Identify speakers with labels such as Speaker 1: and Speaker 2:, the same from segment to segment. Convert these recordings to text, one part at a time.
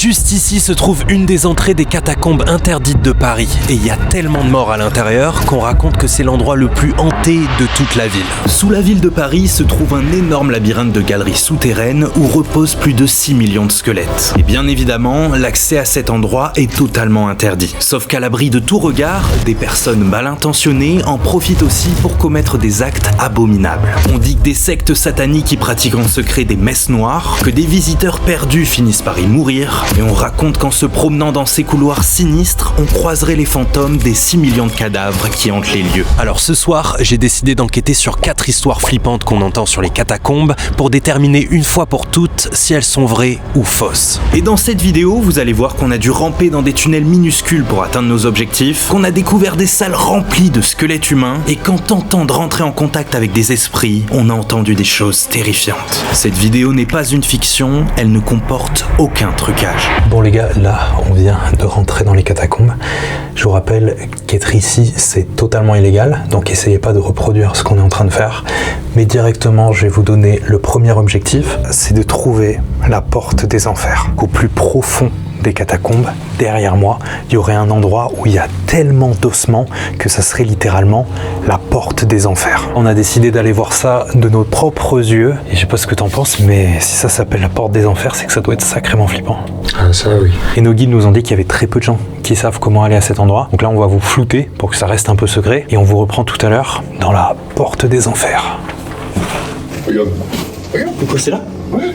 Speaker 1: Juste ici se trouve une des entrées des catacombes interdites de Paris. Et il y a tellement de morts à l'intérieur qu'on raconte que c'est l'endroit le plus hanté de toute la ville. Sous la ville de Paris se trouve un énorme labyrinthe de galeries souterraines où reposent plus de 6 millions de squelettes. Et bien évidemment, l'accès à cet endroit est totalement interdit. Sauf qu'à l'abri de tout regard, des personnes mal intentionnées en profitent aussi pour commettre des actes abominables. On dit que des sectes sataniques y pratiquent en secret des messes noires, que des visiteurs perdus finissent par y mourir, et on raconte qu'en se promenant dans ces couloirs sinistres, on croiserait les fantômes des 6 millions de cadavres qui hantent les lieux. Alors ce soir, j'ai décidé d'enquêter sur 4 histoires flippantes qu'on entend sur les catacombes pour déterminer une fois pour toutes si elles sont vraies ou fausses. Et dans cette vidéo, vous allez voir qu'on a dû ramper dans des tunnels minuscules pour atteindre nos objectifs, qu'on a découvert des salles remplies de squelettes humains, et qu'en tentant de rentrer en contact avec des esprits, on a entendu des choses terrifiantes. Cette vidéo n'est pas une fiction, elle ne comporte aucun trucage.
Speaker 2: Bon les gars, là on vient de rentrer dans les catacombes. Je vous rappelle qu'être ici c'est totalement illégal, donc essayez pas de reproduire ce qu'on est en train de faire. Mais directement je vais vous donner le premier objectif, c'est de trouver la porte des enfers. Au plus profond des catacombes, derrière moi, il y aurait un endroit où il y a tellement d'ossements que ça serait littéralement la porte des enfers. On a décidé d'aller voir ça de nos propres yeux, et je sais pas ce que t'en penses, mais si ça s'appelle la porte des enfers, c'est que ça doit être sacrément flippant.
Speaker 3: Ah ça oui.
Speaker 2: Et nos guides nous ont dit qu'il y avait très peu de gens qui savent comment aller à cet endroit, donc là on va vous flouter pour que ça reste un peu secret, et on vous reprend tout à l'heure dans la porte des enfers.
Speaker 4: Regarde. Regarde.
Speaker 3: Pourquoi c'est là?
Speaker 4: Ouais.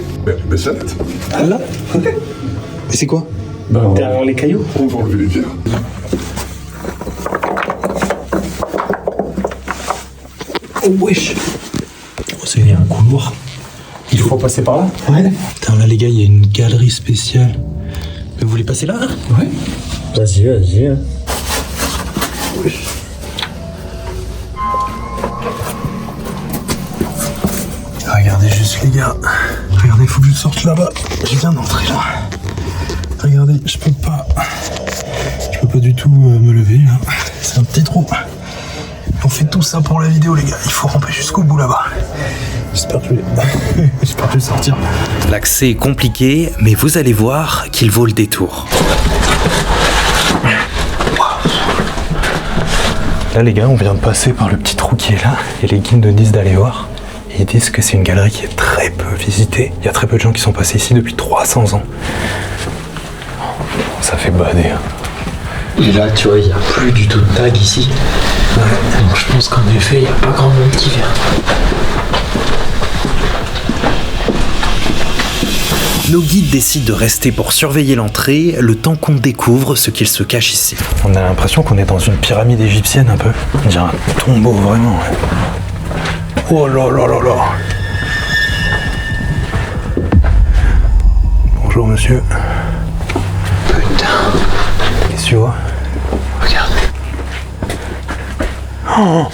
Speaker 4: Mais ça tête.
Speaker 3: Ah là? Mais c'est quoi? Derrière les cailloux?
Speaker 4: On va enlever les pierres.
Speaker 3: Oh wesh! Oh, c'est un couloir. Il faut passer par là? Ouais.
Speaker 2: Putain là les gars, il y a une galerie spéciale. Mais vous voulez passer là?
Speaker 3: Ouais. Vas-y, vas-y.
Speaker 4: Wesh.
Speaker 2: Regardez juste les gars. Regardez, il faut que je sorte là-bas. Je viens d'entrer là. Regardez, je peux pas du tout me lever là. C'est un petit trou. On fait tout ça pour la vidéo les gars. Il faut ramper jusqu'au bout là-bas. J'espère que je vais sortir.
Speaker 1: L'accès est compliqué, mais vous allez voir qu'il vaut le détour.
Speaker 2: Là les gars, on vient de passer par le petit trou qui est là. Et les guides nous disent d'aller voir. Ils disent que c'est une galerie qui est très peu visitée. Il y a très peu de gens qui sont passés ici depuis 300 ans. Ça fait bader.
Speaker 3: Et là, tu vois, il n'y a plus du tout de tag ici. Ouais. Donc je pense qu'en effet, il n'y a pas grand monde qui vient.
Speaker 1: Nos guides décident de rester pour surveiller l'entrée, le temps qu'on découvre ce qu'il se cache ici.
Speaker 2: On a l'impression qu'on est dans une pyramide égyptienne un peu. On dirait un tombeau vraiment. Ouais. Oh là là là là. Bonjour monsieur.
Speaker 3: Putain.
Speaker 2: Qu'est-ce que tu vois?
Speaker 3: Regarde.
Speaker 2: Oh,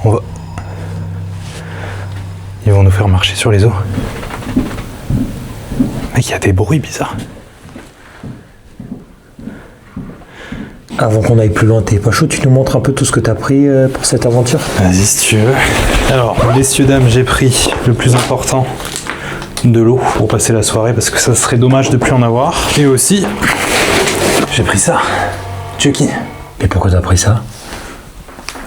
Speaker 2: on va... Ils vont nous faire marcher sur les os. Mec, il y a des bruits bizarres.
Speaker 3: Avant qu'on aille plus loin, t'es pas chaud, tu nous montres un peu tout ce que t'as pris pour cette aventure?
Speaker 2: Vas-y si tu veux. Alors, messieurs, dames, j'ai pris le plus important, de l'eau pour passer la soirée parce que ça serait dommage de plus en avoir. Et aussi, j'ai pris ça, Chucky.
Speaker 3: Et pourquoi t'as pris ça?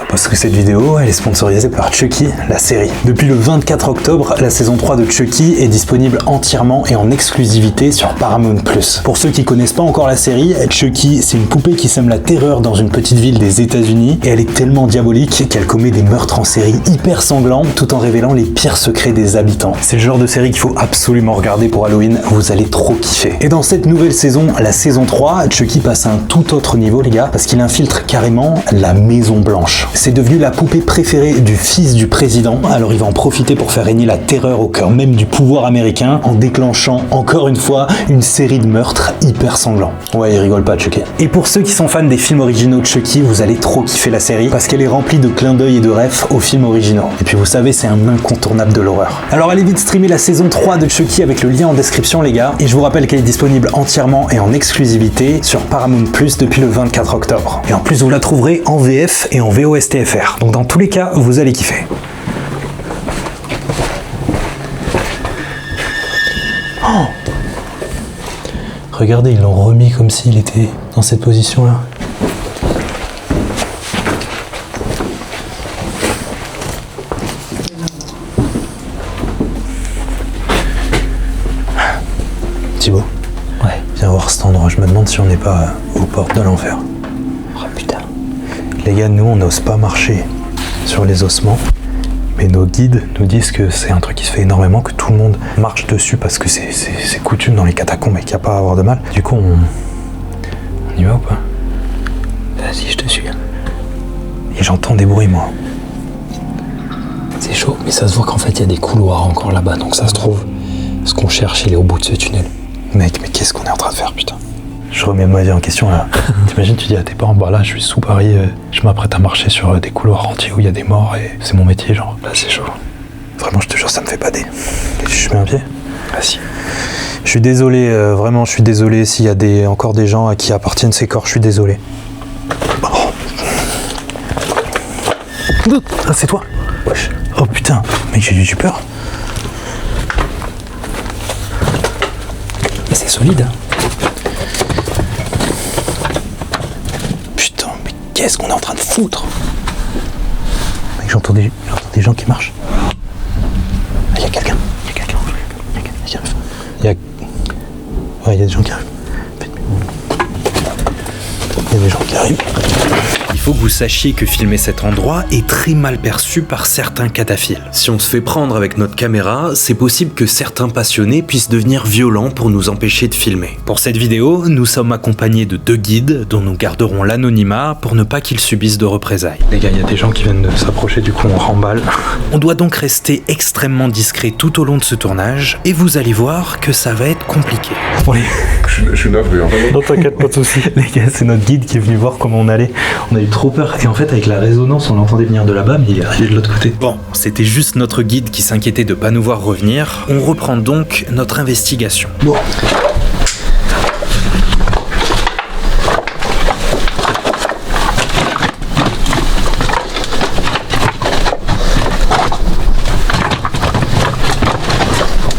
Speaker 2: Parce que cette vidéo, elle est sponsorisée par Chucky, la série. Depuis le 24 octobre, la saison 3 de Chucky est disponible entièrement et en exclusivité sur Paramount+. Pour ceux qui connaissent pas encore la série, Chucky, c'est une poupée qui sème la terreur dans une petite ville des États-Unis et elle est tellement diabolique qu'elle commet des meurtres en série hyper sanglants tout en révélant les pires secrets des habitants. C'est le genre de série qu'il faut absolument regarder pour Halloween, vous allez trop kiffer. Et dans cette nouvelle saison, la saison 3, Chucky passe à un tout autre niveau les gars, parce qu'il infiltre carrément la Maison Blanche. C'est devenu la poupée préférée du fils du président, alors il va en profiter pour faire régner la terreur au cœur même du pouvoir américain en déclenchant encore une fois une série de meurtres hyper sanglants. Ouais, il rigole pas Chucky. Et pour ceux qui sont fans des films originaux de Chucky, vous allez trop kiffer la série parce qu'elle est remplie de clins d'œil et de refs aux films originaux. Et puis vous savez, c'est un incontournable de l'horreur. Alors allez vite streamer la saison 3 de Chucky avec le lien en description les gars, et je vous rappelle qu'elle est disponible entièrement et en exclusivité sur Paramount+ depuis le 24 octobre. Et en plus vous la trouverez en VF et en VOSTFR. Donc dans tous les cas, vous allez kiffer. Oh, Regardez, ils l'ont remis comme s'il était dans cette position-là. Thibaut,
Speaker 3: Ouais.
Speaker 2: viens voir cet endroit. Je me demande si on n'est pas aux portes de l'enfer.
Speaker 3: Oh putain.
Speaker 2: Les gars, nous, on n'ose pas marcher sur les ossements. Mais nos guides nous disent que c'est un truc qui se fait énormément, que tout le monde marche dessus parce que c'est coutume dans les catacombes et qu'il n'y a pas à avoir de mal. Du coup, on y va ou pas?
Speaker 3: Vas-y, je te suis.
Speaker 2: Et j'entends des bruits, moi.
Speaker 3: C'est chaud, mais ça se voit qu'en fait il y a des couloirs encore là-bas, donc ça se trouve, ce qu'on cherche, il est au bout de ce tunnel.
Speaker 2: Mec, mais qu'est-ce qu'on est en train de faire, putain? Je remets ma vie en question, là. T'imagines, tu dis à tes parents, bah là, je suis sous Paris, je m'apprête à marcher sur des couloirs entiers où il y a des morts et c'est mon métier, genre.
Speaker 3: Là, c'est chaud.
Speaker 2: Vraiment, je te jure, ça me fait bader. Je mets un pied.
Speaker 3: Vas-y.
Speaker 2: Je suis désolé, vraiment, je suis désolé s'il y a encore des gens à qui appartiennent ces corps, je suis désolé. Oh. Ah, c'est toi?
Speaker 3: Wesh.
Speaker 2: Oh putain, mec, j'ai eu peur.
Speaker 3: Mais c'est solide, hein.
Speaker 2: Putain, mais qu'est-ce qu'on est en train de foutre? Mec, j'entends des gens qui marchent. Il y a quelqu'un. Ouais, il y a des gens qui arrivent. Il y a des gens qui arrivent.
Speaker 1: Il faut que vous sachiez que filmer cet endroit est très mal perçu par certains cataphiles. Si on se fait prendre avec notre caméra, c'est possible que certains passionnés puissent devenir violents pour nous empêcher de filmer. Pour cette vidéo, nous sommes accompagnés de 2 guides dont nous garderons l'anonymat pour ne pas qu'ils subissent de représailles.
Speaker 2: Les gars, il y a des gens qui viennent de s'approcher, du coup on remballe.
Speaker 1: On doit donc rester extrêmement discret tout au long de ce tournage et vous allez voir que ça va être compliqué.
Speaker 2: Bon,
Speaker 4: Je suis navré, hein.
Speaker 2: non, t'inquiète, pas de soucis. Les gars, c'est notre guide qui est venu voir comment on allait. On a eu trop peur. Et en fait, avec la résonance, on l'entendait venir de là-bas, mais il est arrivé de l'autre côté.
Speaker 1: Bon, c'était juste notre guide qui s'inquiétait de pas nous voir revenir. On reprend donc notre investigation.
Speaker 2: Bon.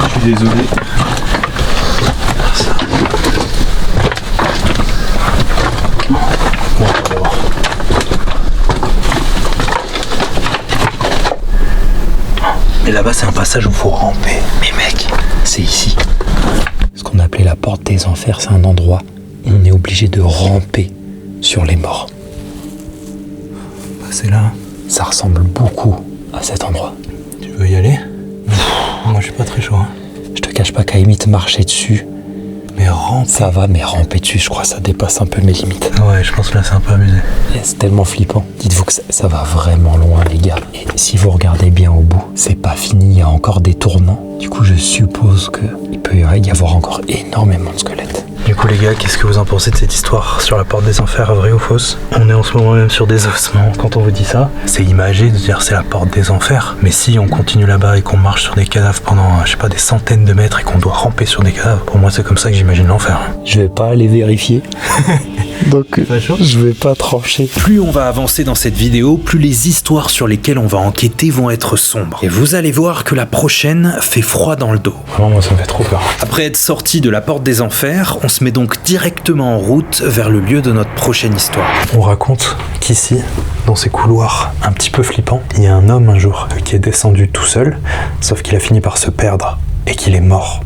Speaker 2: Je suis désolé. Et là-bas, c'est un passage où il faut ramper.
Speaker 3: Mais mec, c'est ici. Ce qu'on appelait la porte des enfers, c'est un endroit où on est obligé de ramper sur les morts.
Speaker 2: C'est là.
Speaker 3: Ça ressemble beaucoup à cet endroit.
Speaker 2: Tu veux y aller? Moi, je suis pas très chaud. Hein.
Speaker 3: Je te cache pas qu'à limite marcher dessus,
Speaker 2: Mais ramper.
Speaker 3: ça va, mais ramper dessus, je crois que ça dépasse un peu mes limites.
Speaker 2: Ouais, je pense que là, c'est un peu abusé.
Speaker 3: Et c'est tellement flippant. Dites-vous que ça va vraiment loin, les gars. Et si vous regardez bien au bout, c'est pas fini, il y a encore des tournants. Du coup, je suppose qu'il peut y avoir encore énormément de squelettes.
Speaker 2: Du coup, les gars, qu'est-ce que vous en pensez de cette histoire sur la porte des enfers, vrai ou fausse? On est en ce moment même sur des ossements. Quand on vous dit ça, c'est imagé de dire c'est la porte des enfers. Mais si on continue là-bas et qu'on marche sur des cadavres pendant, je sais pas, des centaines de mètres et qu'on doit ramper sur des cadavres, pour moi, c'est comme ça que j'imagine l'enfer.
Speaker 3: Je vais pas aller vérifier. Donc, je vais pas trancher.
Speaker 1: Plus on va avancer dans cette vidéo, plus les histoires sur lesquelles on va enquêter vont être sombres. Et vous allez voir que la prochaine fait froid dans le dos.
Speaker 2: Vraiment, moi, ça me fait trop peur.
Speaker 1: Après être sorti de la porte des enfers, on se met donc directement en route vers le lieu de notre prochaine histoire.
Speaker 2: On raconte qu'ici, dans ces couloirs un petit peu flippants, il y a un homme un jour qui est descendu tout seul, sauf qu'il a fini par se perdre et qu'il est mort.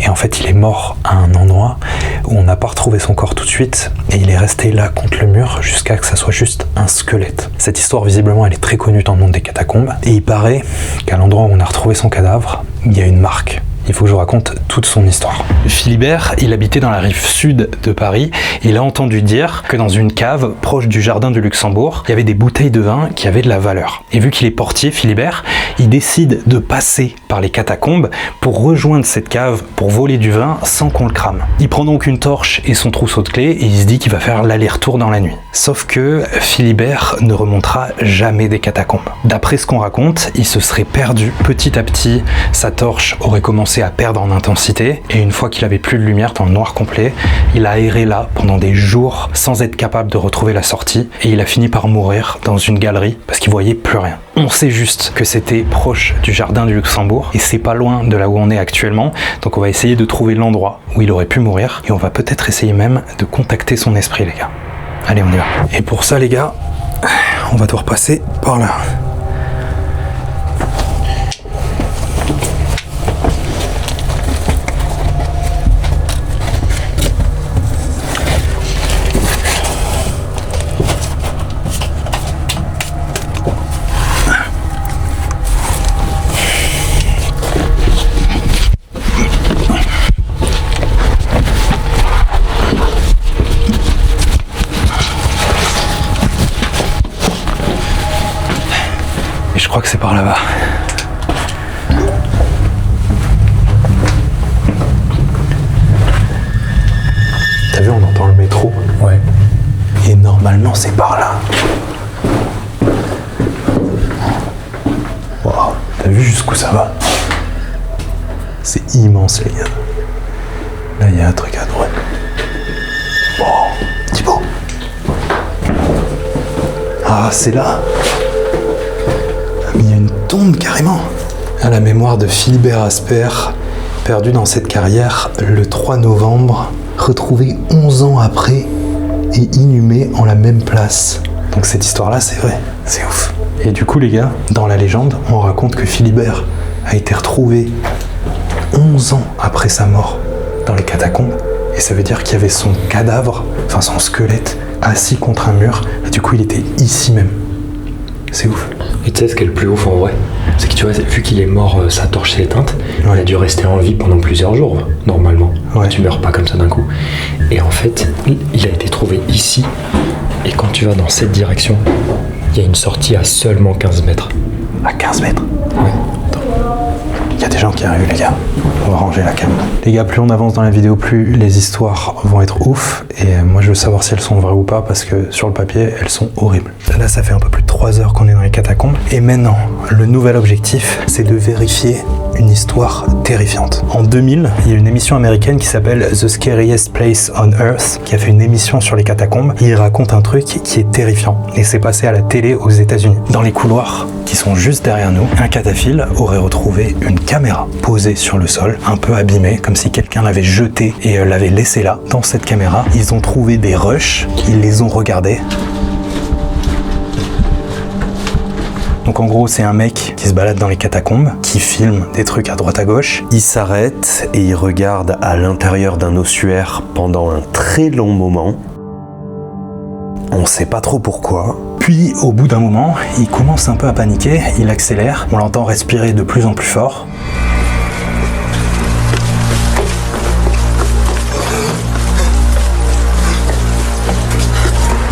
Speaker 2: Et en fait, il est mort à un endroit où on n'a pas retrouvé son corps tout de suite et il est resté là contre le mur jusqu'à que ça soit juste un squelette. Cette histoire, visiblement, elle est très connue dans le monde des catacombes et il paraît qu'à l'endroit où on a retrouvé son cadavre, il y a une marque. Il faut que je vous raconte toute son histoire. Philibert, il habitait dans la rive sud de Paris. Il a entendu dire que dans une cave proche du jardin du Luxembourg, il y avait des bouteilles de vin qui avaient de la valeur. Et vu qu'il est portier, Philibert, il décide de passer par les catacombes pour rejoindre cette cave pour voler du vin sans qu'on le crame. Il prend donc une torche et son trousseau de clés et il se dit qu'il va faire l'aller-retour dans la nuit. Sauf que Philibert ne remontera jamais des catacombes. D'après ce qu'on raconte, il se serait perdu petit à petit, sa torche aurait commencé à perdre en intensité et une fois qu'il avait plus de lumière dans le noir complet, il a erré là pendant des jours sans être capable de retrouver la sortie et il a fini par mourir dans une galerie parce qu'il voyait plus rien. On sait juste que c'était proche du jardin du Luxembourg et c'est pas loin de là où on est actuellement. Donc on va essayer de trouver l'endroit où il aurait pu mourir et on va peut-être essayer même de contacter son esprit, les gars. Allez, on y va. Et pour ça, les gars, on va devoir passer par là. Je crois que c'est par là-bas. T'as vu, on entend le métro.
Speaker 3: Ouais.
Speaker 2: Et normalement, c'est par là. Wow. T'as vu jusqu'où ça va? C'est immense, les gars. Là, il y a un truc à droite. Oh, Thibaut. Ah, c'est là. Il y a une tombe carrément. À la mémoire de Philibert Asper, perdu dans cette carrière le 3 novembre, retrouvé 11 ans après et inhumé en la même place. Donc cette histoire-là, c'est vrai, c'est ouf. Et du coup, les gars, dans la légende, on raconte que Philibert a été retrouvé 11 ans après sa mort dans les catacombes. Et ça veut dire qu'il y avait son cadavre, enfin son squelette, assis contre un mur. Et du coup, il était ici même. C'est ouf.
Speaker 3: Et tu sais ce qui est le plus ouf en vrai? C'est que tu vois, vu qu'il est mort, sa torche s'est éteinte,
Speaker 2: Ouais.
Speaker 3: il a dû rester en vie pendant plusieurs jours, normalement.
Speaker 2: Ouais.
Speaker 3: Tu meurs pas comme ça d'un coup. Et en fait, il a été trouvé ici, et quand tu vas dans cette direction, il y a une sortie à seulement 15 mètres.
Speaker 2: À 15 mètres.
Speaker 3: Ouais.
Speaker 2: Il y a des gens qui arrivent, les gars. On va ranger la cam. Les gars, plus on avance dans la vidéo, plus les histoires vont être ouf. Et moi, je veux savoir si elles sont vraies ou pas, parce que sur le papier, elles sont horribles. Là, ça fait un peu plus de 3 heures qu'on est dans les catacombes. Et maintenant, le nouvel objectif, c'est de vérifier une histoire terrifiante. En 2000, il y a une émission américaine qui s'appelle The Scariest Place on Earth, qui a fait une émission sur les catacombes. Il raconte un truc qui est terrifiant. Et c'est passé à la télé aux États-Unis. Dans les couloirs qui sont juste derrière nous, un cataphile aurait retrouvé une caméra posée sur le sol, un peu abîmée, comme si quelqu'un l'avait jetée et l'avait laissée là. Dans cette caméra, ils ont trouvé des rushs, ils les ont regardés. Donc en gros, c'est un mec qui se balade dans les catacombes, qui filme des trucs à droite à gauche.
Speaker 1: Il s'arrête et il regarde à l'intérieur d'un ossuaire pendant un très long moment. On sait pas trop pourquoi.
Speaker 2: Puis, au bout d'un moment, il commence un peu à paniquer, il accélère, on l'entend respirer de plus en plus fort.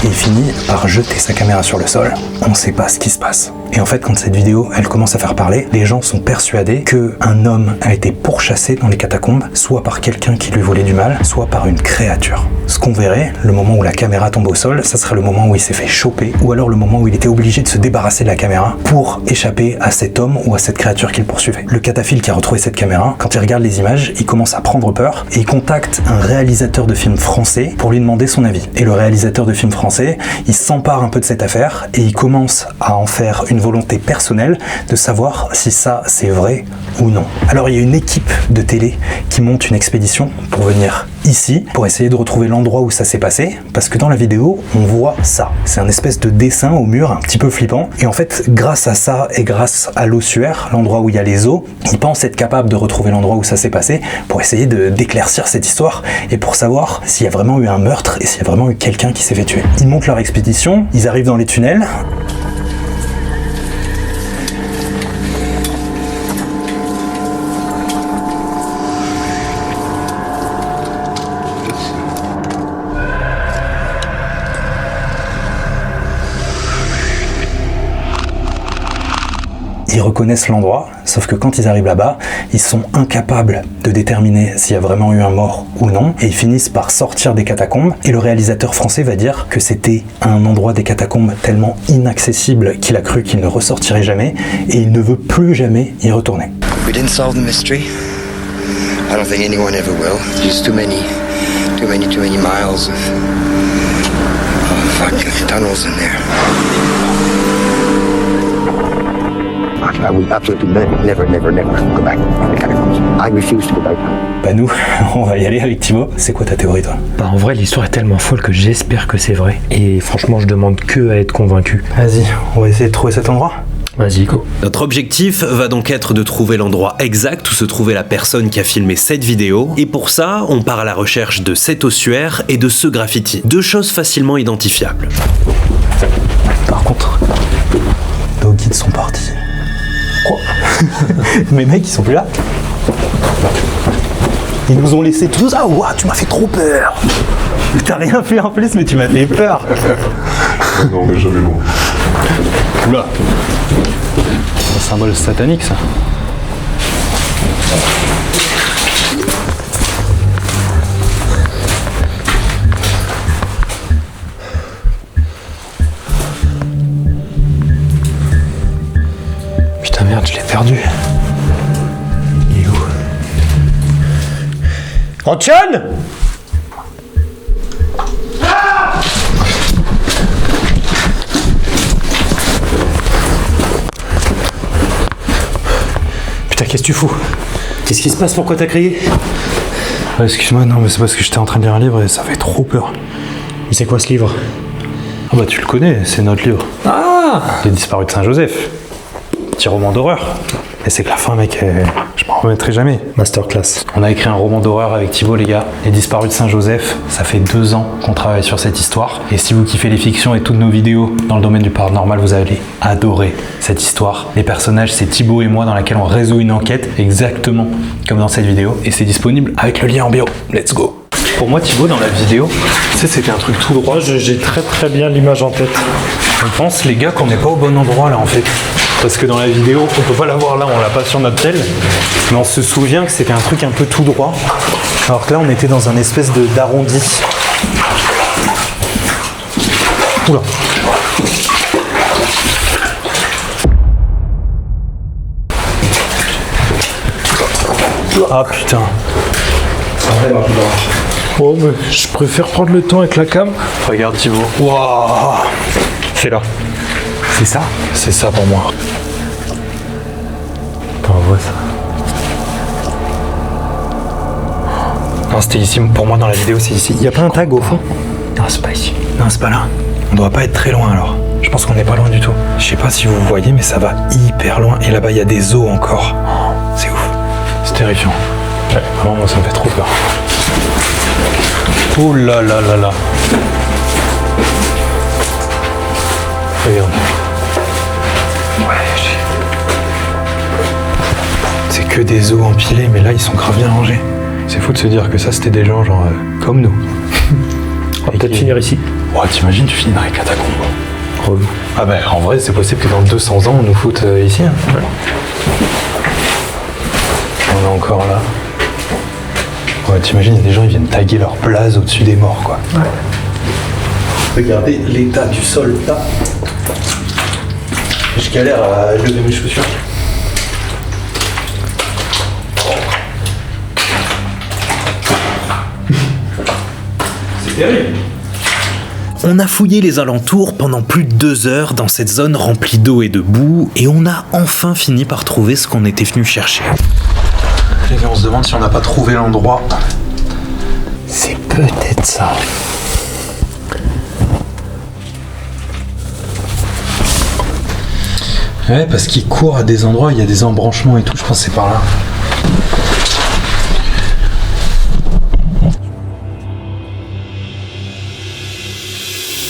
Speaker 2: Et il finit par jeter sa caméra sur le sol. On sait pas ce qui se passe. Et en fait, quand cette vidéo, elle commence à faire parler, les gens sont persuadés qu'un homme a été pourchassé dans les catacombes, soit par quelqu'un qui lui voulait du mal, soit par une créature. Ce qu'on verrait, le moment où la caméra tombe au sol, ça serait le moment où il s'est fait choper, ou alors le moment où il était obligé de se débarrasser de la caméra pour échapper à cet homme ou à cette créature qu'il poursuivait. Le cataphile qui a retrouvé cette caméra, quand il regarde les images, il commence à prendre peur et il contacte un réalisateur de film français pour lui demander son avis. Et le réalisateur de film français, il s'empare un peu de cette affaire et il commence à en faire une volonté personnelle de savoir si ça c'est vrai ou non. Alors il y a une équipe de télé qui monte une expédition pour venir ici, pour essayer de retrouver l'endroit où ça s'est passé, parce que dans la vidéo, on voit ça. C'est un espèce de dessin au mur un petit peu flippant, et en fait, grâce à ça et grâce à l'ossuaire, l'endroit où il y a les os, ils pensent être capables de retrouver l'endroit où ça s'est passé pour essayer d'éclaircir cette histoire et pour savoir s'il y a vraiment eu un meurtre et s'il y a vraiment eu quelqu'un qui s'est fait tuer. Ils montent leur expédition, ils arrivent dans les tunnels. Ils reconnaissent l'endroit, sauf que quand ils arrivent là-bas, ils sont incapables de déterminer s'il y a vraiment eu un mort ou non, et ils finissent par sortir des catacombes, et le réalisateur français va dire que c'était un endroit des catacombes tellement inaccessible qu'il a cru qu'il ne ressortirait jamais, et il ne veut plus jamais y retourner.
Speaker 5: We didn't solve the mystery. I don't think anyone ever will. There's too many miles of fucking tunnels in there. I will absolutely never go back to the catacombs. I refuse to go back.
Speaker 2: Bah nous, on va y aller avec Thibaut. C'est quoi ta théorie, toi?
Speaker 3: Bah en vrai, l'histoire est tellement folle que j'espère que c'est vrai. Et franchement, je demande que à être convaincu.
Speaker 2: Vas-y, on va essayer de trouver cet endroit.
Speaker 3: Vas-y, go.
Speaker 1: Notre objectif va donc être de trouver l'endroit exact où se trouvait la personne qui a filmé cette vidéo, et pour ça, on part à la recherche de cet ossuaire et de ce graffiti. Deux choses facilement identifiables.
Speaker 2: Par contre, nos guides sont partis. Quoi? Mes mecs, ils sont plus là. Ils nous ont laissé tous. Ah, ouah, tu m'as fait trop peur. T'as rien fait en plus, mais tu m'as fait peur.
Speaker 4: Non, mais jamais loin.
Speaker 2: Oula. Un symbole satanique, ça.
Speaker 3: Putain, merde, je l'ai perdu. Il est où? Antoine!
Speaker 2: Putain, qu'est-ce que tu fous?
Speaker 3: Qu'est-ce qui se passe? Pourquoi t'as crié?
Speaker 2: Excuse-moi, non, mais c'est parce que j'étais en train de lire un livre et ça fait trop peur.
Speaker 3: Mais c'est quoi ce livre?
Speaker 2: Ah bah tu le connais, c'est notre livre.
Speaker 3: Ah!
Speaker 2: Les disparus de Saint-Joseph. Petit roman d'horreur. Et c'est que la fin, mec, je m'en remettrai jamais.
Speaker 3: Masterclass.
Speaker 2: On a écrit un roman d'horreur avec Thibaut, les gars. Les disparus de Saint-Joseph, ça fait 2 ans qu'on travaille sur cette histoire. Et si vous kiffez les fictions et toutes nos vidéos dans le domaine du paranormal, vous allez adorer cette histoire. Les personnages, c'est Thibaut et moi dans laquelle on résout une enquête, exactement comme dans cette vidéo. Et c'est disponible avec le lien en bio. Let's go! Pour moi, Thibaut, dans la vidéo, tu sais, c'était un truc tout droit.
Speaker 3: J'ai très bien l'image en tête.
Speaker 2: On pense, les gars, qu'on n'est pas au bon endroit là en fait. Parce que dans la vidéo, on peut pas la voir là, on l'a pas sur notre tel. Mais on se souvient que c'était un truc un peu tout droit. Alors que là, on était dans un espèce d'arrondi. Oula. Ah putain.
Speaker 3: Oh, mais je préfère prendre le temps avec la cam.
Speaker 2: Regarde Thibaut. Waouh.
Speaker 3: C'est là.
Speaker 2: C'est ça? C'est ça pour moi.
Speaker 3: Attends, on voit ça.
Speaker 2: Non, c'était ici. Pour moi, dans la vidéo, c'est ici. Il y a pas un tag au fond?
Speaker 3: Non, c'est pas ici.
Speaker 2: Non, c'est pas là. On doit pas être très loin alors. Je pense qu'on n'est pas loin du tout. Je sais pas si vous voyez, mais ça va hyper loin. Et là-bas, il y a des os encore. Oh, c'est ouf. C'est terrifiant. Ouais, vraiment, moi, ça me fait trop peur. Oh là là là là. Regarde. Ouais, c'est que des os empilés, mais là, ils sont grave bien rangés. C'est fou de se dire que ça, c'était des gens genre comme nous.
Speaker 3: On va peut-être finir ici.
Speaker 2: Ouais, t'imagines, tu finis dans les catacombes.
Speaker 3: Relou.
Speaker 2: Ah ben, en vrai, c'est possible que dans 200 ans, on nous foute ici. Hein. Ouais. On est encore là. Ouais, t'imagines, il y a des gens, ils viennent taguer leur blaze au-dessus des morts, quoi. Ouais. Regardez l'état du sol, là. Je galère à lever mes chaussures. C'est terrible.
Speaker 1: On a fouillé les alentours pendant plus de 2 heures dans cette zone remplie d'eau et de boue, et on a enfin fini par trouver ce qu'on était venu chercher.
Speaker 2: Les gars, on se demande si on n'a pas trouvé l'endroit.
Speaker 3: C'est peut-être ça.
Speaker 2: Ouais, parce qu'il court à des endroits, il y a des embranchements et tout, je pense que c'est par là.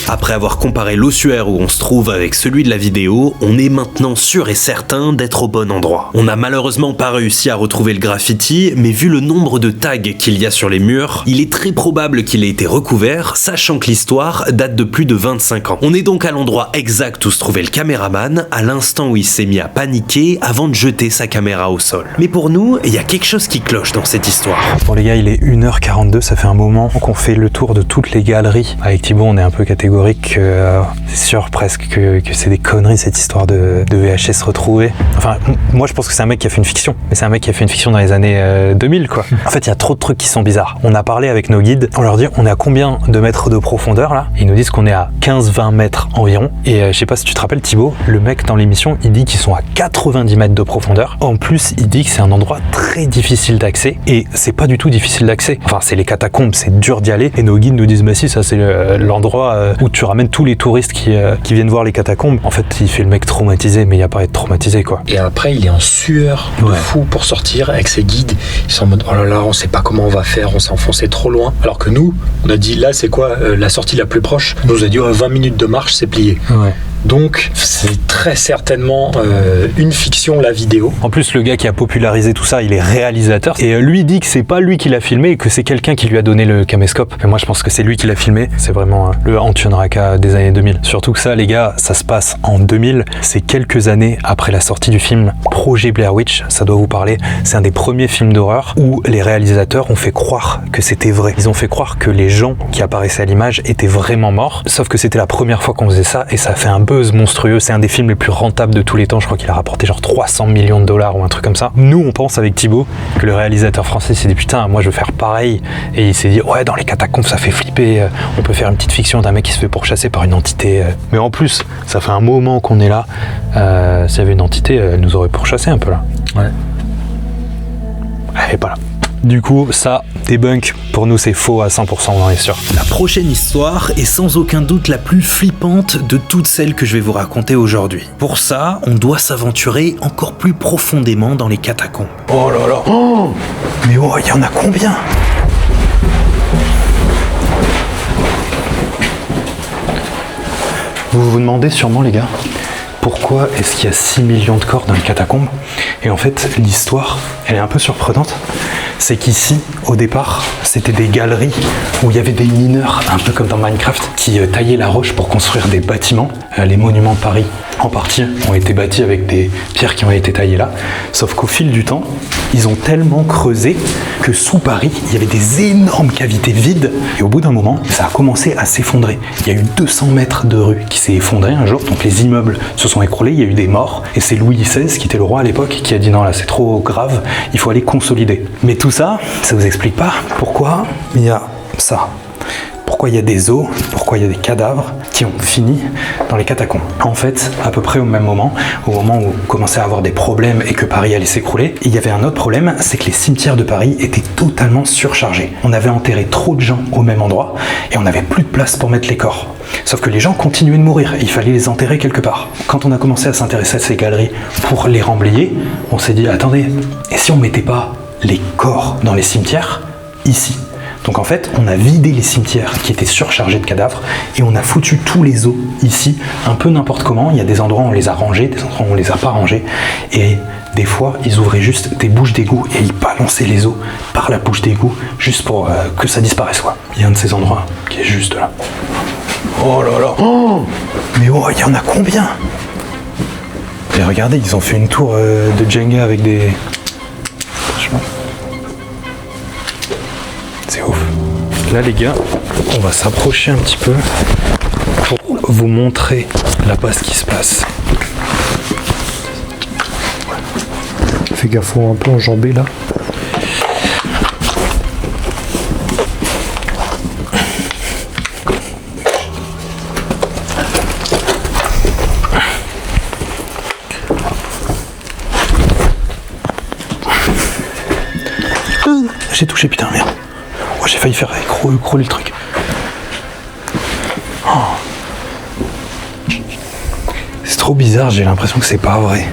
Speaker 1: Après avoir comparé l'ossuaire où on se trouve avec celui de la vidéo, on est maintenant sûr et certain d'être au bon endroit. On n'a malheureusement pas réussi à retrouver le graffiti, mais vu le nombre de tags qu'il y a sur les murs, il est très probable qu'il ait été recouvert, sachant que l'histoire date de plus de 25 ans. On est donc à l'endroit exact où se trouvait le caméraman, à l'instant où il s'est mis à paniquer avant de jeter sa caméra au sol. Mais pour nous, il y a quelque chose qui cloche dans cette histoire.
Speaker 2: Bon les gars, il est 1h42, ça fait un moment qu'on fait le tour de toutes les galeries. Avec Thibaut, on est un peu catégorique catégorique que c'est sûr presque que c'est des conneries cette histoire de VHS retrouvés. Enfin, moi je pense que c'est un mec qui a fait une fiction, mais c'est un mec qui a fait une fiction dans les années 2000 quoi. En fait, il y a trop de trucs qui sont bizarres. On a parlé avec nos guides, on leur dit on est à combien de mètres de profondeur là? Ils nous disent qu'on est à 15-20 mètres environ. Et je sais pas si tu te rappelles Thibaut, le mec dans l'émission, il dit qu'ils sont à 90 mètres de profondeur. En plus, il dit que c'est un endroit très difficile d'accès et c'est pas du tout difficile d'accès. Enfin, c'est les catacombes, c'est dur d'y aller. Et nos guides nous disent bah si, ça c'est l'endroit où tu ramènes tous les touristes qui viennent voir les catacombes. En fait, il fait le mec traumatisé, mais il n'y a pas à être traumatisé quoi.
Speaker 3: Et après, il est en sueur de fou pour sortir avec ses guides. Ils sont en mode oh là là, on sait pas comment on va faire, on s'est enfoncé trop loin. Alors que nous, on a dit là c'est quoi la sortie la plus proche? On nous a dit 20 minutes de marche, c'est plié.
Speaker 2: Ouais.
Speaker 3: Donc c'est très certainement une fiction la vidéo.
Speaker 2: En plus le gars qui a popularisé tout ça, il est réalisateur et lui dit que c'est pas lui qui l'a filmé et que c'est quelqu'un qui lui a donné le caméscope. Mais moi je pense que c'est lui qui l'a filmé. C'est vraiment le Antoine Raka des années 2000. Surtout que ça les gars, ça se passe en 2000. C'est quelques années après la sortie du film Projet Blair Witch. Ça doit vous parler. C'est un des premiers films d'horreur où les réalisateurs ont fait croire que c'était vrai. Ils ont fait croire que les gens qui apparaissaient à l'image étaient vraiment morts. Sauf que c'était la première fois qu'on faisait ça et ça a fait un buzz monstrueux. C'est un des films les plus rentables de tous les temps. Je crois qu'il a rapporté genre 300 millions de dollars ou un truc comme ça. Nous, on pense avec Thibaut que le réalisateur français s'est dit putain, moi je veux faire pareil. Et il s'est dit ouais, dans les catacombes ça fait flipper. On peut faire une petite fiction d'un mec qui se fait pourchasser par une entité. Mais en plus, ça fait un moment qu'on est là. S'il y avait une entité, elle nous aurait pourchassé un peu là.
Speaker 3: Ouais.
Speaker 2: Elle est pas là. Du coup, ça, débunk, pour nous c'est faux à 100%, on en est sûr. La prochaine histoire est sans aucun doute la plus flippante de toutes celles que je vais vous raconter aujourd'hui. Pour ça, on doit s'aventurer encore plus profondément dans les catacombes. Oh là là, oh, mais oh, il y en a combien? Vous vous demandez sûrement les gars, pourquoi est-ce qu'il y a 6 millions de corps dans les catacombes? Et en fait, l'histoire, elle est un peu surprenante. C'est qu'ici, au départ, c'était des galeries où il y avait des mineurs, un peu comme dans Minecraft, qui taillaient la roche pour construire des bâtiments. Les monuments de Paris, en partie, ont été bâtis avec des pierres qui ont été taillées là. Sauf qu'au fil du temps, ils ont tellement creusé que sous Paris, il y avait des énormes cavités vides. Et au bout d'un moment, ça a commencé à s'effondrer. Il y a eu 200 mètres de rue qui s'est effondré un jour. Donc les immeubles se sont écroulés, il y a eu des morts. Et c'est Louis XVI, qui était le roi à l'époque, qui a dit non là c'est trop grave, il faut aller consolider. Mais tout ça, ça vous explique pas pourquoi il y a ça. Pourquoi il y a des os, pourquoi il y a des cadavres qui ont fini dans les catacombes. En fait, à peu près au même moment, au moment où on commençait à avoir des problèmes et que Paris allait s'écrouler, il y avait un autre problème, c'est que les cimetières de Paris étaient totalement surchargés. On avait enterré trop de gens au même endroit et on n'avait plus de place pour mettre les corps. Sauf que les gens continuaient de mourir et il fallait les enterrer quelque part. Quand on a commencé à s'intéresser à ces galeries pour les remblayer, on s'est dit, attendez, et si on mettait pas les corps dans les cimetières, ici? Donc en fait, on a vidé les cimetières qui étaient surchargés de cadavres et on a foutu tous les os ici, un peu n'importe comment. Il y a des endroits où on les a rangés, des endroits où on les a pas rangés. Et des fois, ils ouvraient juste des bouches d'égout et ils balançaient les os par la bouche d'égout juste pour que ça disparaisse quoi. Il y a un de ces endroits qui est juste là. Oh là là, oh, mais oh, il y en a combien? Et regardez, ils ont fait une tour de Jenga avec des... C'est ouf. Là les gars, on va s'approcher un petit peu pour vous montrer là-bas ce qui se passe. Fais gaffe, faut un peu enjamber là. J'ai touché, putain, merde. Oh, j'ai failli faire écrouler le truc. Oh. C'est trop bizarre, j'ai l'impression que c'est pas vrai.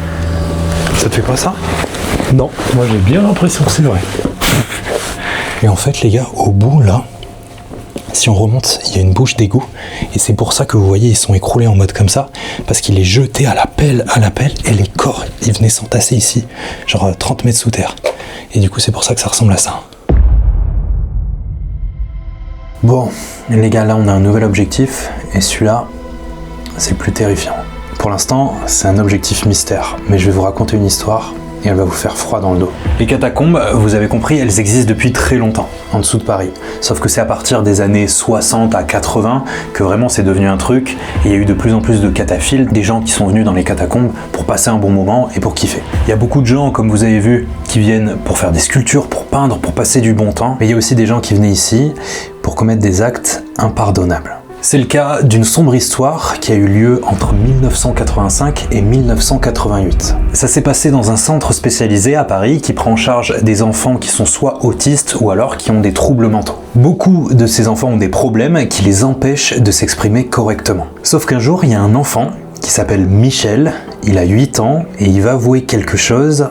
Speaker 2: Ça te fait pas ça?
Speaker 3: Non, moi j'ai bien l'impression que c'est vrai.
Speaker 2: Et en fait, les gars, au bout, là, si on remonte, il y a une bouche d'égout. Et c'est pour ça que vous voyez, ils sont écroulés en mode comme ça. Parce qu'il est jeté à la pelle, et les corps, ils venaient s'entasser ici. Genre 30 mètres sous terre. Et du coup, c'est pour ça que ça ressemble à ça. Bon, les gars, là, on a un nouvel objectif. Et celui-là, c'est plus terrifiant. Pour l'instant, c'est un objectif mystère. Mais je vais vous raconter une histoire. et elle va vous faire froid dans le dos. Les catacombes, vous avez compris, elles existent depuis très longtemps, en dessous de Paris. Sauf que c'est à partir des années 60 à 80 que vraiment c'est devenu un truc, et il y a eu de plus en plus de cataphiles, des gens qui sont venus dans les catacombes pour passer un bon moment et pour kiffer. Il y a beaucoup de gens, comme vous avez vu, qui viennent pour faire des sculptures, pour peindre, pour passer du bon temps, mais il y a aussi des gens qui venaient ici pour commettre des actes impardonnables. C'est le cas d'une sombre histoire qui a eu lieu entre 1985 et 1988. Ça s'est passé dans un centre spécialisé à Paris qui prend en charge des enfants qui sont soit autistes ou alors qui ont des troubles mentaux. Beaucoup de ces enfants ont des problèmes qui les empêchent de s'exprimer correctement. Sauf qu'un jour, il y a un enfant qui s'appelle Michel, il a 8 ans et il va avouer quelque chose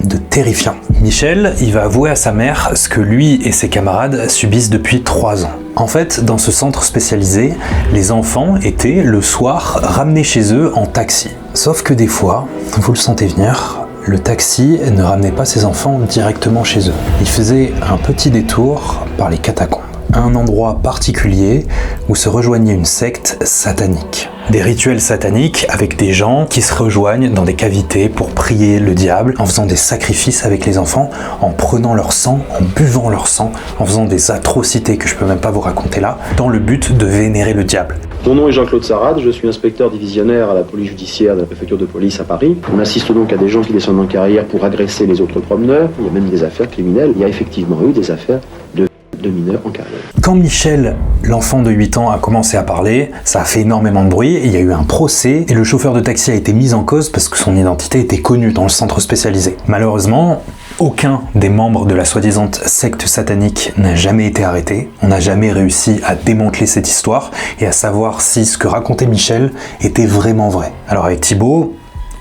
Speaker 2: de terrifiant. Michel, il va avouer à sa mère ce que lui et ses camarades subissent depuis 3 ans. En fait, dans ce centre spécialisé, les enfants étaient, le soir, ramenés chez eux en taxi. Sauf que des fois, vous le sentez venir, le taxi ne ramenait pas ses enfants directement chez eux. Il faisait un petit détour par les catacombes, un endroit particulier où se rejoignait une secte satanique. Des rituels sataniques avec des gens qui se rejoignent dans des cavités pour prier le diable, en faisant des sacrifices avec les enfants, en prenant leur sang, en buvant leur sang, en faisant des atrocités que je peux même pas vous raconter là, dans le but de vénérer le diable.
Speaker 6: Mon nom est Jean-Claude Sarade, je suis inspecteur divisionnaire à la police judiciaire de la préfecture de police à Paris. On assiste donc à des gens qui descendent en carrière pour agresser les autres promeneurs. Il y a même des affaires criminelles. Il y a effectivement eu des affaires de mineurs en carrière.
Speaker 2: Quand Michel, l'enfant de 8 ans, a commencé à parler, ça a fait énormément de bruit, il y a eu un procès et le chauffeur de taxi a été mis en cause parce que son identité était connue dans le centre spécialisé. Malheureusement, aucun des membres de la soi-disant secte satanique n'a jamais été arrêté. On n'a jamais réussi à démanteler cette histoire et à savoir si ce que racontait Michel était vraiment vrai. Alors avec Thibaut,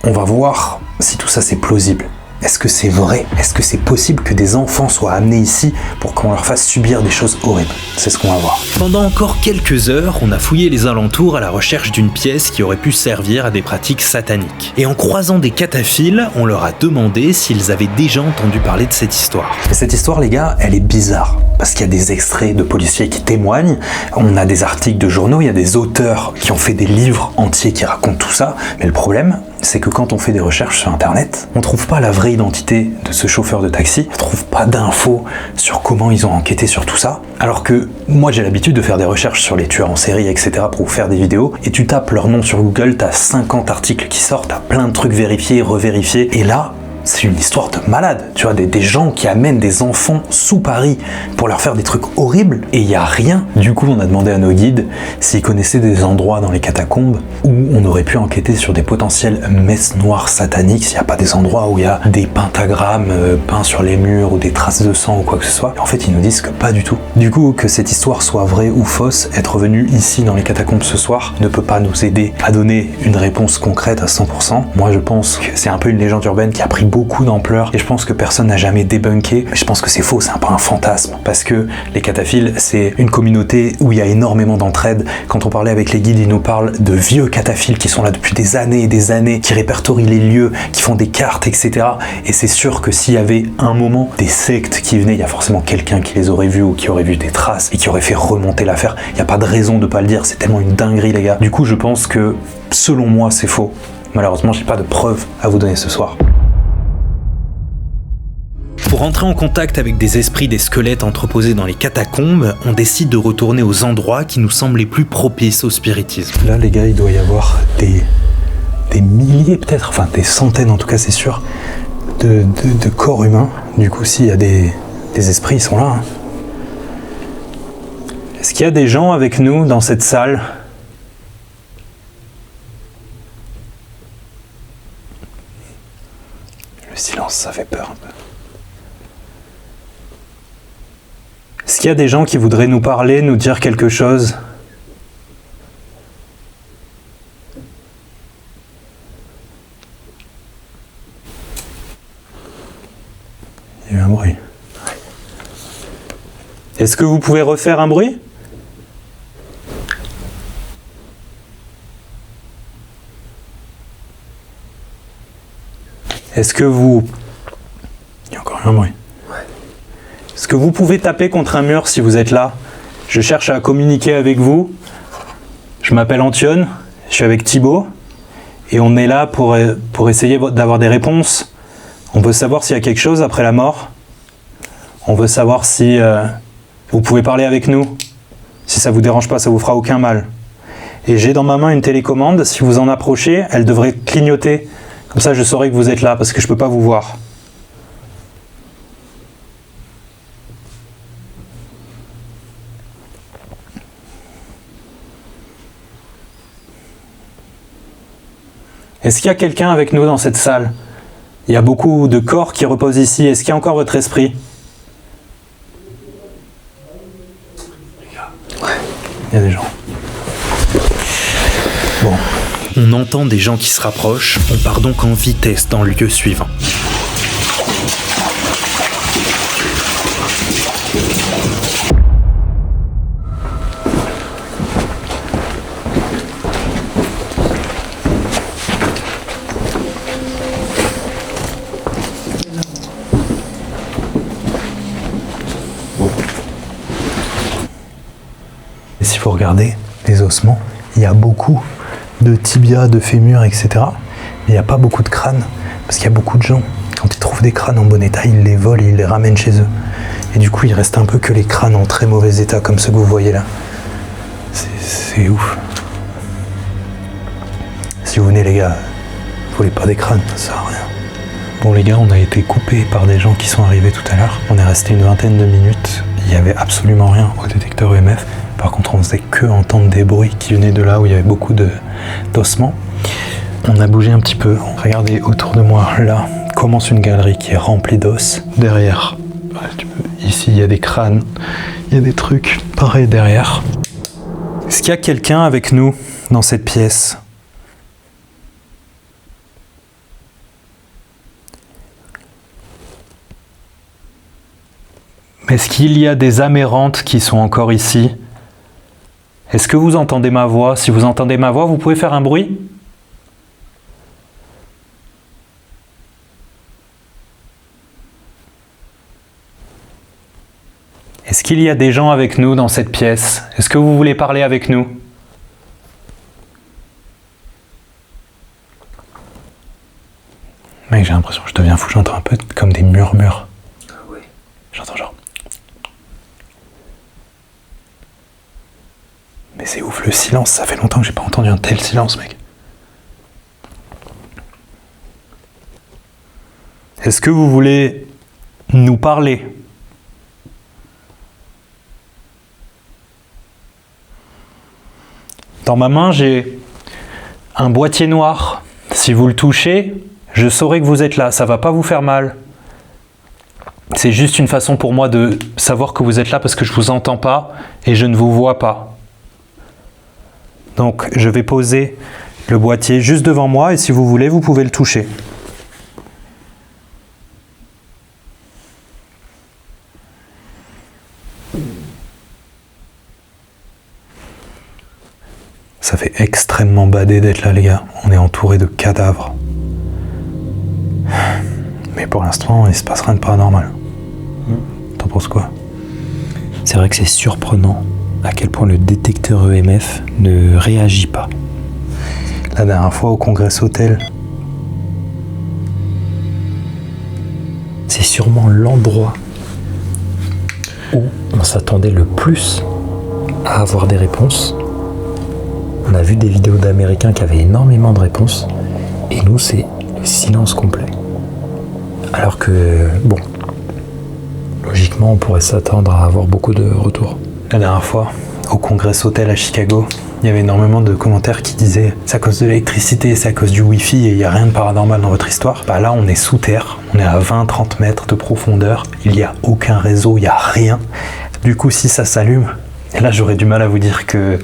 Speaker 2: on va voir si tout ça c'est plausible. Est-ce que c'est vrai? Est-ce que c'est possible que des enfants soient amenés ici pour qu'on leur fasse subir des choses horribles? C'est ce qu'on va voir.
Speaker 1: Pendant encore quelques heures, on a fouillé les alentours à la recherche d'une pièce qui aurait pu servir à des pratiques sataniques. Et en croisant des cataphiles, on leur a demandé s'ils avaient déjà entendu parler de cette histoire.
Speaker 2: Et cette histoire, les gars, elle est bizarre. Parce qu'il y a des extraits de policiers qui témoignent, on a des articles de journaux, il y a des auteurs qui ont fait des livres entiers qui racontent tout ça. Mais le problème, c'est que quand on fait des recherches sur internet, on trouve pas la vraie identité de ce chauffeur de taxi, on trouve pas d'infos sur comment ils ont enquêté sur tout ça. Alors que moi j'ai l'habitude de faire des recherches sur les tueurs en série, etc. pour vous faire des vidéos, et tu tapes leur nom sur Google, t'as 50 articles qui sortent, t'as plein de trucs vérifiés, revérifiés, et là, c'est une histoire de malade, tu vois, des gens qui amènent des enfants sous Paris pour leur faire des trucs horribles, et il n'y a rien. Du coup, on a demandé à nos guides s'ils connaissaient des endroits dans les catacombes où on aurait pu enquêter sur des potentielles messes noires sataniques, s'il n'y a pas des endroits où il y a des pentagrammes peints sur les murs ou des traces de sang ou quoi que ce soit. Et en fait, ils nous disent que pas du tout. Du coup, que cette histoire soit vraie ou fausse, être venu ici dans les catacombes ce soir ne peut pas nous aider à donner une réponse concrète à 100%. Moi, je pense que c'est un peu une légende urbaine qui a pris beaucoup d'ampleur et je pense que personne n'a jamais débunké. Je pense que c'est faux, c'est un peu un fantasme parce que les cataphiles, c'est une communauté où il y a énormément d'entraide. Quand on parlait avec les guides, ils nous parlent de vieux cataphiles qui sont là depuis des années et des années, qui répertorient les lieux, qui font des cartes, etc. Et c'est sûr que s'il y avait un moment des sectes qui venaient, il y a forcément quelqu'un qui les aurait vus ou qui aurait vu des traces et qui aurait fait remonter l'affaire. Il n'y a pas de raison de pas le dire, c'est tellement une dinguerie, les gars. Du coup, je pense que, selon moi, c'est faux. Malheureusement, j'ai pas de preuves à vous donner ce soir.
Speaker 1: Pour entrer en contact avec des esprits des squelettes entreposés dans les catacombes, on décide de retourner aux endroits qui nous semblent les plus propices au spiritisme.
Speaker 2: Là, les gars, il doit y avoir des milliers peut-être, enfin des centaines en tout cas, c'est sûr, de corps humains. Du coup, s'il y a des esprits, ils sont là. Hein. Est-ce qu'il y a des gens avec nous dans cette salle ? Le silence, ça fait peur un peu. Est-ce qu'il y a des gens qui voudraient nous parler, nous dire quelque chose ? Il y a eu un bruit. Est-ce que vous pouvez refaire un bruit ? Est-ce que vous... Il y a encore un bruit. Est-ce que vous pouvez taper contre un mur si vous êtes là ? Je cherche à communiquer avec vous. Je m'appelle Antione, je suis avec Thibaut et on est là pour essayer d'avoir des réponses. On veut savoir s'il y a quelque chose après la mort. On veut savoir si vous pouvez parler avec nous. Si ça vous dérange pas, ça vous fera aucun mal. Et j'ai dans ma main une télécommande. Si vous en approchez, elle devrait clignoter. Comme ça, je saurai que vous êtes là, parce que je peux pas vous voir. Est-ce qu'il y a quelqu'un avec nous dans cette salle? Il y a beaucoup de corps qui reposent ici. Est-ce qu'il y a encore votre esprit? Ouais, il y a des gens. Bon, on entend des gens qui se rapprochent. On part donc en vitesse dans le lieu suivant. Et si vous regardez les ossements, il y a beaucoup de tibias, de fémurs, etc. Mais il n'y a pas beaucoup de crânes, parce qu'il y a beaucoup de gens, quand ils trouvent des crânes en bon état, ils les volent et ils les ramènent chez eux. Et du coup, il reste un peu que les crânes en très mauvais état, comme ceux que vous voyez là. C'est ouf. Si vous venez les gars, vous voulez pas des crânes, ça sert à rien. Bon les gars, on a été coupés par des gens qui sont arrivés tout à l'heure. On est resté une vingtaine de minutes. Il n'y avait absolument rien au détecteur EMF. Par contre, on faisait que entendre des bruits qui venaient de là où il y avait beaucoup d'ossements. On a bougé un petit peu. Regardez autour de moi, là, commence une galerie qui est remplie d'os. Derrière, ici, il y a des crânes, il y a des trucs pareils derrière. Est-ce qu'il y a quelqu'un avec nous dans cette pièce? Est-ce qu'il y a des âmes errantes qui sont encore ici? Est-ce que vous entendez ma voix? Si vous entendez ma voix, vous pouvez faire un bruit? Est-ce qu'il y a des gens avec nous dans cette pièce? Est-ce que vous voulez parler avec nous? Mec, j'ai l'impression que je deviens fou, j'entends un peu comme des murmures. Ah oui. J'entends genre... Mais c'est ouf le silence, ça fait longtemps que j'ai pas entendu un tel silence, mec. Est-ce que vous voulez nous parler? Dans ma main, j'ai un boîtier noir. Si vous le touchez, je saurai que vous êtes là, ça va pas vous faire mal. C'est juste une façon pour moi de savoir que vous êtes là parce que je vous entends pas et je ne vous vois pas. Donc je vais poser le boîtier juste devant moi et si vous voulez, vous pouvez le toucher. Ça fait extrêmement badé d'être là les gars. On est entouré de cadavres. Mais pour l'instant, il se passe rien de paranormal. T'en penses quoi?
Speaker 3: C'est vrai que c'est surprenant à quel point le détecteur EMF ne réagit pas.
Speaker 2: La dernière fois au Congress Hotel.
Speaker 3: C'est sûrement l'endroit où on s'attendait le plus à avoir des réponses. On a vu des vidéos d'Américains qui avaient énormément de réponses. Et nous, c'est le silence complet. Alors que, bon, logiquement, on pourrait s'attendre à avoir beaucoup de retours.
Speaker 2: La dernière fois, au Congress Hotel à Chicago, il y avait énormément de commentaires qui disaient « c'est à cause de l'électricité, c'est à cause du Wi-Fi et il n'y a rien de paranormal dans votre histoire ». Bah là, on est sous terre, on est à 20-30 mètres de profondeur, il n'y a aucun réseau, il n'y a rien. Du coup, si ça s'allume, et là j'aurais du mal à vous dire que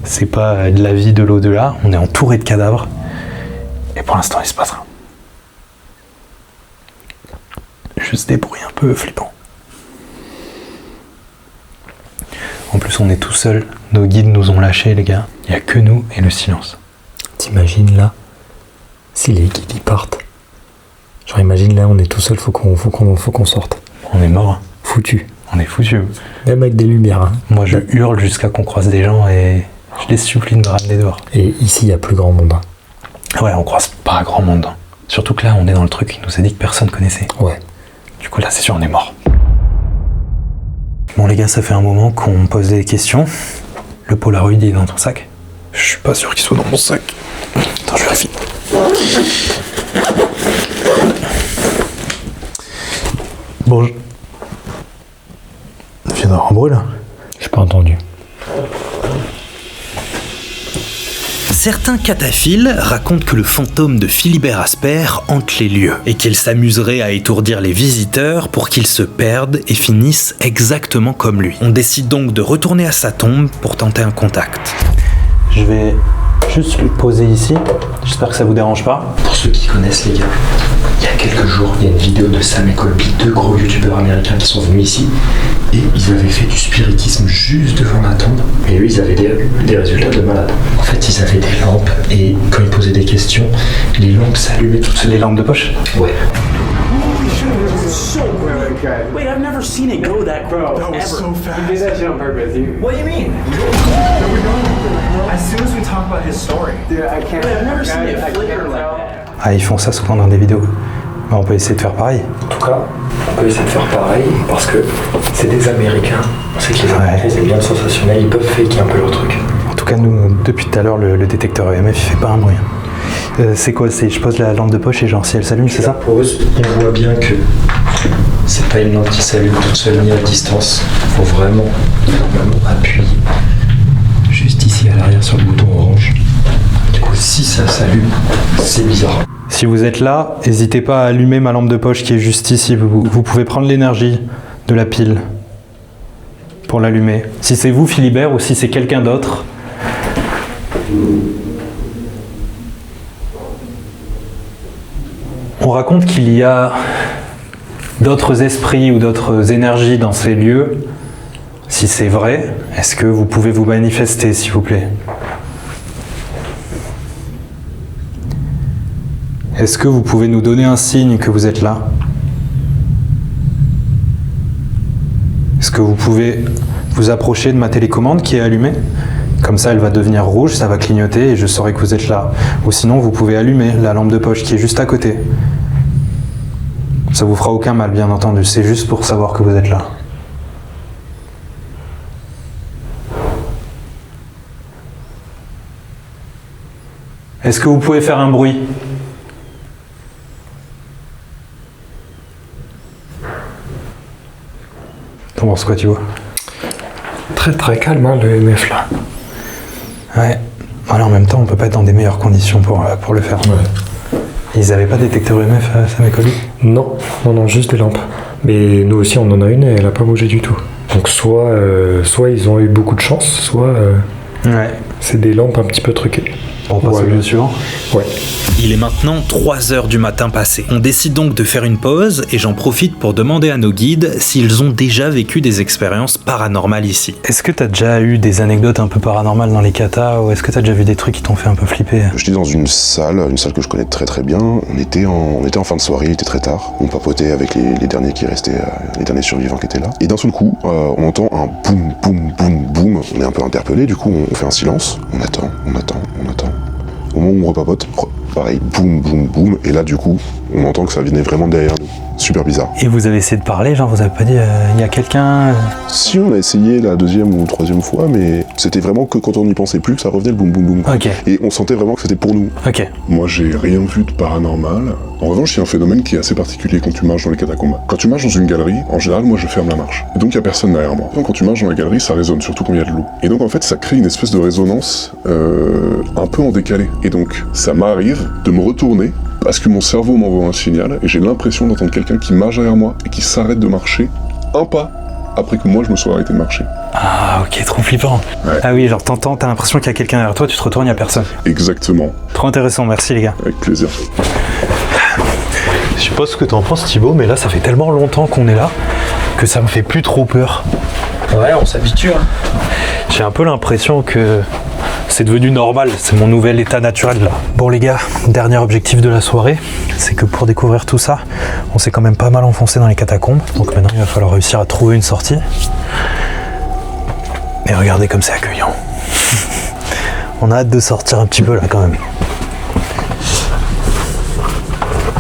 Speaker 2: c'est pas de la vie de l'au-delà, on est entouré de cadavres et pour l'instant il se passe rien. Juste des bruits un peu flippants. En plus, on est tout seul. Nos guides nous ont lâchés, les gars. Il n'y a que nous et le silence.
Speaker 3: T'imagines là, si les guides ils partent. Genre imagine là, on est tout seul, faut qu'on sorte.
Speaker 2: On est mort. Hein.
Speaker 3: Foutu.
Speaker 2: On est foutu.
Speaker 3: Même avec des lumières. Hein.
Speaker 2: Moi, je hurle jusqu'à qu'on croise des gens et je les supplie de me ramener dehors.
Speaker 3: Et ici, il n'y a plus grand monde. Hein.
Speaker 2: Ouais, on croise pas grand monde. Surtout que là, on est dans le truc, il nous a dit que personne connaissait.
Speaker 3: Ouais.
Speaker 2: Du coup, là, c'est sûr, on est mort. Bon, les gars, ça fait un moment qu'on pose des questions. Le Polaroid, il est dans ton sac?
Speaker 4: Je suis pas sûr qu'il soit dans mon sac.
Speaker 2: Attends, je vérifie. Bon, je viens d'avoir un bruit, là.
Speaker 3: J'ai pas entendu.
Speaker 1: Certains cataphiles racontent que le fantôme de Philibert Asper hante les lieux et qu'il s'amuserait à étourdir les visiteurs pour qu'ils se perdent et finissent exactement comme lui. On décide donc de retourner à sa tombe pour tenter un contact.
Speaker 2: Je vais juste le poser ici. J'espère que ça vous dérange pas.
Speaker 3: Pour ceux qui connaissent les gars, il y a quelques jours, il y a une vidéo de Sam et Colby, 2 gros youtubeurs américains qui sont venus ici et ils avaient fait du spiritisme juste devant la tombe et eux ils avaient des résultats de malade. En fait ils avaient des lampes et quand ils posaient des questions, les lampes s'allumaient toutes seules.
Speaker 2: Les lampes de poche?
Speaker 3: Ouais.
Speaker 7: Wait, I've never seen it go that quick. That was so fast. He did that shit on purpose. What do you mean? As soon as we talk about his story. Dude, I can't. Wait, I've never seen it flicker like that.
Speaker 2: Ah, ils font ça souvent dans des vidéos. Bah, on peut essayer de faire pareil.
Speaker 3: En tout cas, on peut essayer de faire pareil parce que c'est des Américains. On sait qu'ils aiment bien le sensationnel, ils peuvent faker un peu leur truc.
Speaker 2: En tout cas, nous, depuis tout à l'heure, le détecteur EMF, il fait pas un bruit. C'est quoi? Je pose la lampe de poche et genre si elle s'allume, c'est ça?
Speaker 3: Pose, on voit bien que c'est pas une lampe qui s'allume toute seule ni à distance. Faut vraiment appuyer juste ici à l'arrière sur le bouton orange. Du coup, si ça s'allume, c'est bizarre.
Speaker 2: Si vous êtes là, n'hésitez pas à allumer ma lampe de poche qui est juste ici. Vous pouvez prendre l'énergie de la pile pour l'allumer. Si c'est vous, Philibert, ou si c'est quelqu'un d'autre. On raconte qu'il y a d'autres esprits ou d'autres énergies dans ces lieux. Si c'est vrai, est-ce que vous pouvez vous manifester, s'il vous plaît? Est-ce que vous pouvez nous donner un signe que vous êtes là? Est-ce que vous pouvez vous approcher de ma télécommande qui est allumée? Comme ça, elle va devenir rouge, ça va clignoter et je saurai que vous êtes là. Ou sinon, vous pouvez allumer la lampe de poche qui est juste à côté. Ça vous fera aucun mal, bien entendu. C'est juste pour savoir que vous êtes là. Est-ce que vous pouvez faire un bruit? T'en penses quoi, tu vois?
Speaker 3: Très très calme hein, le EMF là.
Speaker 2: Ouais. Alors en même temps, on peut pas être dans des meilleures conditions pour le faire.
Speaker 3: Ouais.
Speaker 2: Ils avaient pas de détecteur EMF, Sam et Colby?
Speaker 3: Non, juste des lampes. Mais nous aussi on en a une et elle a pas bougé du tout. Donc soit ils ont eu beaucoup de chance, soit
Speaker 2: Ouais.
Speaker 3: c'est des lampes un petit peu truquées.
Speaker 2: On passe au lieu suivant.
Speaker 3: Ouais.
Speaker 1: Il est maintenant 3h du matin passé. On décide donc de faire une pause et j'en profite pour demander à nos guides s'ils ont déjà vécu des expériences paranormales ici.
Speaker 2: Est-ce que t'as déjà eu des anecdotes un peu paranormales dans les katas, ou est-ce que t'as déjà vu des trucs qui t'ont fait un peu flipper?
Speaker 4: J'étais dans une salle que je connais très très bien. On était en fin de soirée, il était très tard. On papotait avec les derniers qui restaient, les derniers survivants qui étaient là. Et d'un seul coup, on entend un boum, boum, boum, boum. On est un peu interpellé, du coup on fait un silence. On attend. Au moment où on repapote, pareil, boum, boum, boum. Et là du coup, on entend que ça venait vraiment derrière nous. Super bizarre.
Speaker 2: Et vous avez essayé de parler, genre vous avez pas dit il y a quelqu'un?
Speaker 4: Si, on a essayé la deuxième ou troisième fois, mais c'était vraiment que quand on n'y pensait plus que ça revenait le boum boum boum.
Speaker 2: Ok.
Speaker 4: Et on sentait vraiment que c'était pour nous.
Speaker 2: Ok.
Speaker 8: Moi, j'ai rien vu de paranormal. En revanche, il y a un phénomène qui est assez particulier quand tu marches dans les catacombes. Quand tu marches dans une galerie, en général, moi, je ferme la marche. Et donc, il y a personne derrière moi. Donc, quand tu marches dans la galerie, ça résonne, surtout quand il y a de l'eau. Et donc, en fait, ça crée une espèce de résonance un peu en décalé. Et donc, ça m'arrive de me retourner parce que mon cerveau m'envoie un signal et j'ai l'impression d'entendre quelqu'un qui marche derrière moi et qui s'arrête de marcher un pas après que moi je me sois arrêté de marcher.
Speaker 2: Ah ok, trop flippant.
Speaker 8: Ouais.
Speaker 2: Ah oui, genre t'entends, t'as l'impression qu'il y a quelqu'un derrière toi, tu te retournes, il y a personne.
Speaker 8: Exactement.
Speaker 2: Trop intéressant, merci les gars.
Speaker 8: Avec plaisir.
Speaker 2: Je sais pas ce que t'en penses Thibaut, mais là ça fait tellement longtemps qu'on est là que ça me fait plus trop peur.
Speaker 3: Ouais, on s'habitue. Hein.
Speaker 2: J'ai un peu l'impression que c'est devenu normal, c'est mon nouvel état naturel là. Bon les gars, dernier objectif de la soirée, c'est que pour découvrir tout ça, on s'est quand même pas mal enfoncé dans les catacombes. Donc maintenant il va falloir réussir à trouver une sortie. Et regardez comme c'est accueillant. On a hâte de sortir un petit peu là quand même.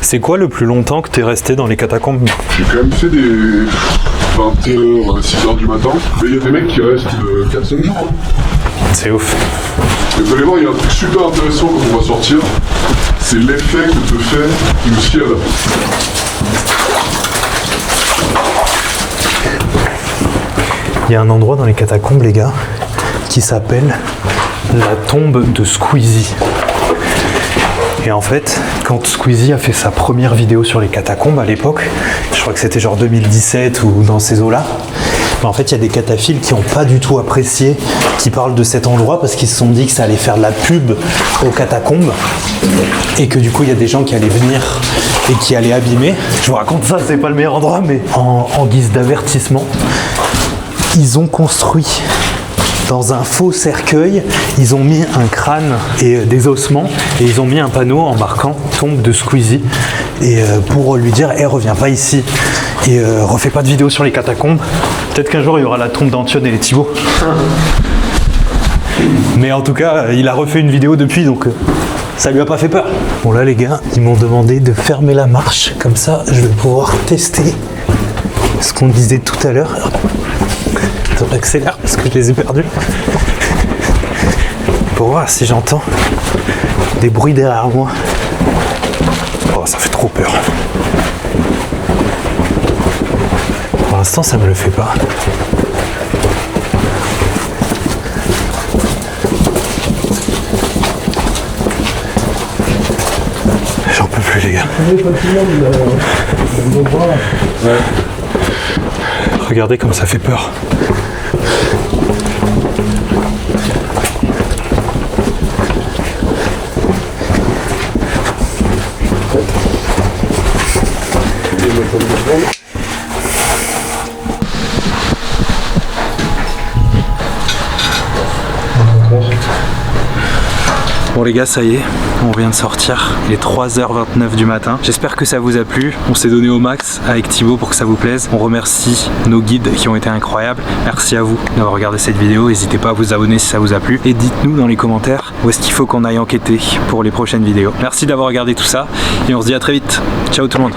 Speaker 2: C'est quoi le plus longtemps que t'es resté dans les catacombes?
Speaker 8: J'ai quand même fait des 20h, 6h du matin, mais il y a des mecs qui restent 4-5 jours.
Speaker 2: C'est ouf.
Speaker 8: Et vous allez voir, il y a un truc super intéressant quand on va sortir, c'est l'effet que te fait le ciel.
Speaker 2: Il y a un endroit dans les catacombes, les gars, qui s'appelle la tombe de Squeezie. Et en fait, quand Squeezie a fait sa première vidéo sur les catacombes à l'époque, je crois que c'était genre 2017 ou dans ces eaux-là, mais en fait, il y a des cataphiles qui n'ont pas du tout apprécié qu'ils parlent de cet endroit parce qu'ils se sont dit que ça allait faire de la pub aux catacombes et que du coup, il y a des gens qui allaient venir et qui allaient abîmer. Je vous raconte ça, c'est pas le meilleur endroit, mais en guise d'avertissement, ils ont construit dans un faux cercueil, ils ont mis un crâne et des ossements et ils ont mis un panneau en marquant tombe de Squeezie et pour lui dire reviens pas ici et refais pas de vidéo sur les catacombes. Peut-être qu'un jour il y aura la tombe d'Antione et les Thibaut. Mais en tout cas il a refait une vidéo depuis, donc ça lui a pas fait peur. Bon là les gars, ils m'ont demandé de fermer la marche, comme ça je vais pouvoir tester ce qu'on disait tout à l'heure. J'accélère parce que je les ai perdus. Pour voir si j'entends des bruits derrière moi. Oh, ça fait trop peur. Pour l'instant, ça me le fait pas. J'en peux plus, les gars. Regardez comme ça fait peur. Bon les gars, ça y est, on vient de sortir, il est 3h29 du matin. J'espère que ça vous a plu, on s'est donné au max avec Thibaut pour que ça vous plaise. On remercie nos guides qui ont été incroyables. Merci à vous d'avoir regardé cette vidéo, n'hésitez pas à vous abonner si ça vous a plu. Et dites-nous dans les commentaires où est-ce qu'il faut qu'on aille enquêter pour les prochaines vidéos. Merci d'avoir regardé tout ça et on se dit à très vite. Ciao tout le monde.